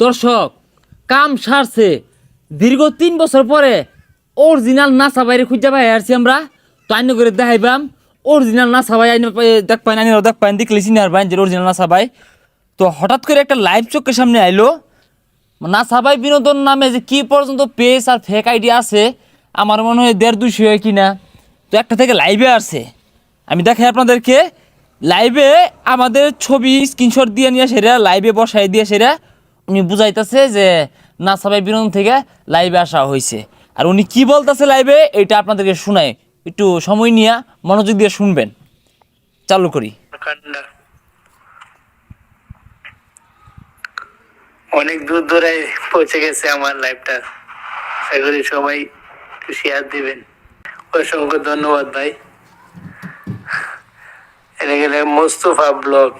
দর্শক কাম সারছে দীর্ঘ 3 বছর পরে অরিজিনাল নাসা বাইরে খুঁজে পাই আসছি আমরা তো আইন করে দেখাইবাম অরিজিনাল নাসা ভাই আইন দেখ পাই আইন দেখ পাই দেখলে চিনার ভাই যে অরিজিনাল নাসা ভাই তো হঠাৎ করে একটা লাইভ চোখের সামনে আইলো নাসা ভাই বিনোদন নামে যে কি পর্যন্ত পেজ আর ফেক আইডি আছে আমার মনে হয় 150-200 হয় কিনা তো একটা থেকে লাইভে আসছে আমি দেখাই আপনাদেরকে লাইভে আমাদের ছবি স্ক্রিনশট দিয়ে নিয়ে সেরা লাইভে বসাই দিয়ে সেরা উনি বুঝাইতেছে যে নাসা ভাই বিনোদন থেকে লাইভে আসা হয়েছে আর উনি কি বলতেছে লাইভে এটা আপনাদেরকে শোনায় একটু সময় নিয়ে মনোযোগ দিয়ে শুনবেন চালু করি অনেক দূর দূরে পৌঁছে গেছে আমার লাইভটা আশা করি সবাই একটু শেয়ার দিবেন অসংখ্য ধন্যবাদ ভাই এনে গেলে Mostafa blog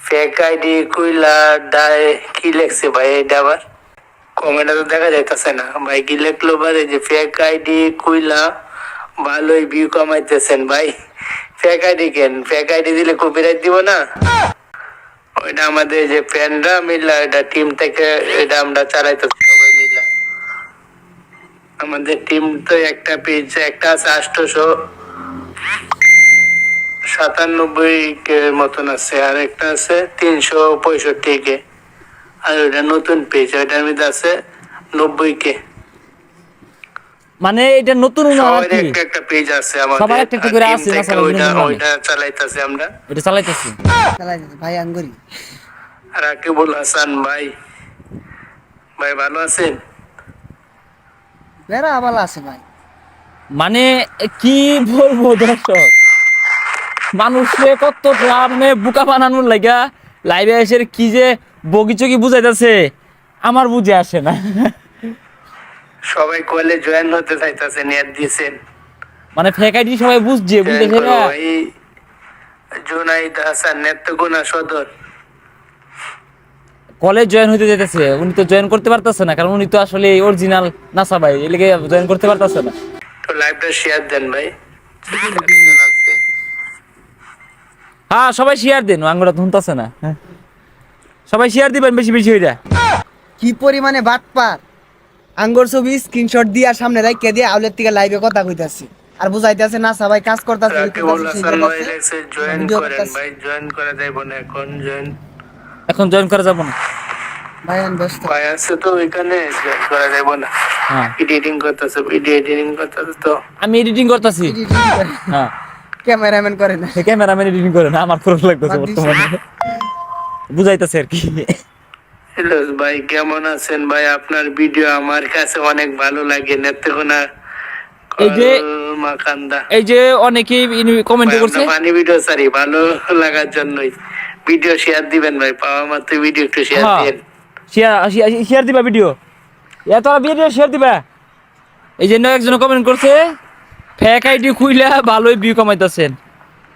fake ID কুইলা die কি লেখছে ভাই এটা আবার কমেন্টে তো দেখা যাইতেছে না ভাই কি লেখলো ভাই যে ফেক আইডি কুইলা ভালোই ভিউ কমাইতেছেন ভাই ফেক আইডি কেন ফেক আইডি দিলে কপিরাইট দিব না ওইটা আমাদের যে ফ্যানরা মিলা এটা টিম থেকে এটা আমরা চালাইতেছি সবাই মিলা আমাদের টিম তো একটা পেজ একটা আছে 897 কে মতন আছে আর একটা আছে 365 কে আর ওইটা নতুন পেজ ওইটার মধ্যে আছে 90 কে মানে এটা নতুন সবার একটা পেজ আছে আমাদের সবার একটা করে আছে না সবাই ওইটা চালাইতেছি আমরা এটা চালাইতেছি ভাই আঙ্গুরি রাকিবুল হাসান ভাই ভাই ভালো আছেন বেড়া ভালো আছে ভাই মানে কি বলবো দর্শক মানুষকে কতটা মানে বোকা বানানোর লাগা লাইভে এসে কি যে বগিচকি বুঝাইতেছে আমার বুঝে আসে না সবাই কলে জয়েন হতে চাইতেছে নেট দিয়েছেন মানে ফেক আইডি সবাই বুঝছে বুঝতেছে না এই জুনাইদ হাসান নেত্রকোনা সদর কলেজ জয়েন হতে যেতেছে উনি তো জয়েন করতে পারতেছে না কারণ উনি তো আসলে অরিজিনাল নাসা ভাই এলাকে জয়েন করতে পারতেছে না তো লাইভটা শেয়ার দেন ভাই হ্যাঁ সবাই শেয়ার দেন আঙ্গুরা ধুনতাছে না সবাই শেয়ার দিবেন বেশি বেশি হইরা কি পরিমানে বাটপার আঙ্গুর ছবি স্ক্রিনশট দিয়ে সামনে রাইখে দিয়ে আউলের থেকে লাইভে কথা কইতাছি আর বুঝাইতেছে না সবাই কাজ করতেছে রাকিবুল হাসান ভাই লেখছে জয়েন করেন ভাই জয়েন করা যাইব না এখন জয়েন করা যাব না ভাই আমি ব্যস্ত ভাই আছে তো ওইখানে জয়েন করা যাইব না হ্যাঁ এডিটিং করতেছে ভিডিও এডিটিং করতেছে তো আমি এডিটিং করতেছি হ্যাঁ ক্যামেরাম্যান করে না ক্যামেরাম্যান এডিটিং করে না আমার পুরো লাগতেছে বর্তমানে বুঝাইতেছে আর কি হ্যালো ভাই কেমন আছেন ভাই আপনার ভিডিও আমার কাছে অনেক ভালো লাগে নেত্রকোনা মাকান্দা এই যে অনেকেই কমেন্ট করছে ফানি ভিডিও সারি ভালো লাগার জন্যই ভিডিও শেয়ার দিবেন ভাই পাওয়া মাত্র ভিডিও একটু শেয়ার দিন শেয়ার দিবা ভিডিও তোরা ভিডিও শেয়ার দিবা এই জন্য একজন কমেন্ট করছে ফেক আইডি খুইলা ভালোই ভিউ কামাইতেছেন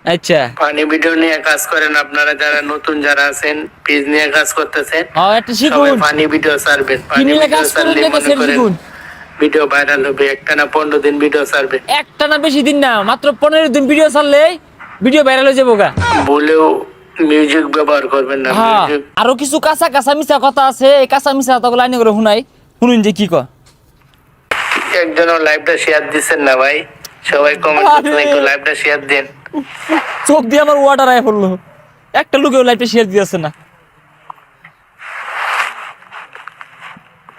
আচ্ছা ফানি ভিডিও নিয়ে কাজ করেন আপনারা যারা নতুন যারা আছেন পেজ নিয়ে কাজ করতেছেন একটা শিখুন ফানি ভিডিও ছাড়বেন ফানি ভিডিও কাজ করলে শিখুন ভিডিও ভাইরাল হবে একটানা 15 দিন ভিডিও ছাড়বে একটানা বেশি দিন না মাত্র 15 দিন ভিডিও ছাড়লে ভিডিও ভাইরাল হয়ে যাবে গা বলেও মিউজিক ব্যবহার করবেন না মিউজিক আরো কিছু কাঁচা কাঁচা মিছা কথা আছে এই কাঁচা মিছা কথাগুলো আইনে করে শুনুন যে কি কয় একজনও লাইভটা শেয়ার দিবেন না ভাই সবাই কমেন্ট করতে একটু লাইভটা শেয়ার দেন চোখ দিয়ে আমার ওয়াটার আয় পড়লো একটা লোকেও লাইভটা শেয়ার দিয়েছে না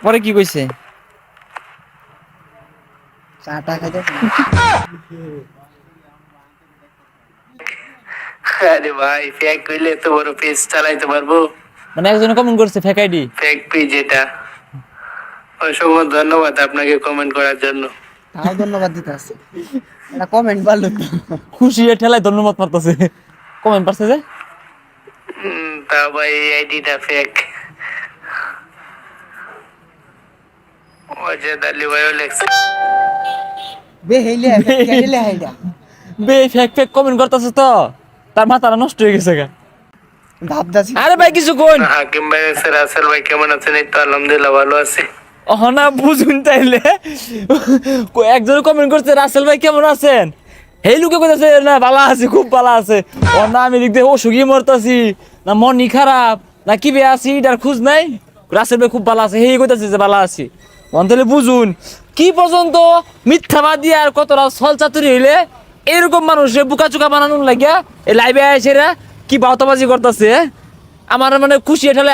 পরে কি কইছে চাটা খাইতে আরে ভাই ফেক কইলে তো বড় পেজ চালাইতে পারবো মানে একজন কমেন্ট করছে ফেক আইডি ফেক পেজ এটা অসংখ্য ধন্যবাদ আপনাকে কমেন্ট করার জন্য তাও ধন্যবাদ দিতে আছে এটা কমেন্ট ভালো খুশি ঠেলায় ধন্যবাদ মারতেছে কমেন্ট পারছে যে তা ভাই আইডিটা ফেক ওয়াজেদ আলী ভাইও লেখছে বে হেইলে হেইলে হাইডা বে ফেক ফেক কমেন্ট করতেছে তো তার মাথাটা নষ্ট হয়ে গেছে গা ভাবদাছি আরে ভাই কিছু কোন হাকিম ভাই রাসেল ভাই কেমন আছেন এই তো আলহামদুলিল্লাহ ভালো আছি না বুঝুন তাইলে একজন কমেন্ট করছে রাসেল ভাই কেমন আছেন এই লোকে কইতাছে না ভালো আছে খুব ভালো আছে না আমি দেখতে অসুখী মরতাছি না মনই খারাপ না কি বে আছি এটার খোঁজ নাই রাসেল ভাই খুব ভালো আছে হেই কইতাছে যে ভালো আছি অন্তলে বুঝুন কি পর্যন্ত মিথ্যাবাদী আর কতটা ছল চাতুরি হইলে এরকম মানুষের বুকাচুকা বানানোর লাগিয়া এই লাইভে এসেরা কি বাউতাবাজি করতেছে আমার মানে খুশি এঠালে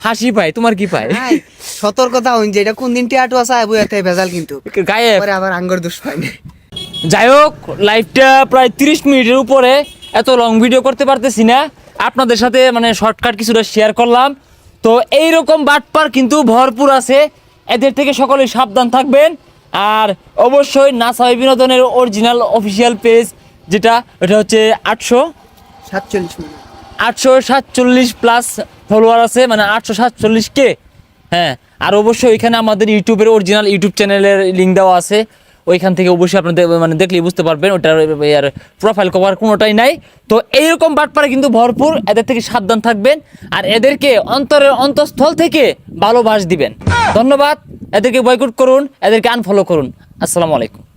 হাসি পায় তোমার কি পায় ভাই সতর্কতা হইন যে এটা কোন দিন টিয়াটু আসা বইতে ভেজাল কিন্তু গায়ে পরে আবার আঙ্গুর দোষ পাই না। যাই হোক লাইভটা প্রায় 30 মিনিটের উপরে এত লং ভিডিও করতে পারতেছি না আপনাদের সাথে মানে শর্টকাট কিছুটা শেয়ার করলাম তো এইরকম বাটপার কিন্তু ভরপুর আছে এদের থেকে সকলেই সাবধান থাকবেন আর অবশ্যই নাসাই বিনোদনের অরিজিনাল অফিসিয়াল পেজ যেটা এটা হচ্ছে 47 মিনিট 847 প্লাস ফলোয়ার আছে মানে 847K হ্যাঁ আর অবশ্যই ওইখানে আমাদের ইউটিউবের অরিজিনাল ইউটিউব চ্যানেলের লিঙ্ক দেওয়া আছে ওইখান থেকে অবশ্যই আপনাদের মানে দেখলেই বুঝতে পারবেন ওটার আর প্রোফাইল কভার কোনোটাই নাই তো এইরকম বাটপারে কিন্তু ভরপুর এদের থেকে সাবধান থাকবেন আর এদেরকে অন্তরের অন্তঃস্থল থেকে ভালোবাস দিবেন ধন্যবাদ এদেরকে বয়কট করুন এদেরকে আনফলো করুন আসসালামু আলাইকুম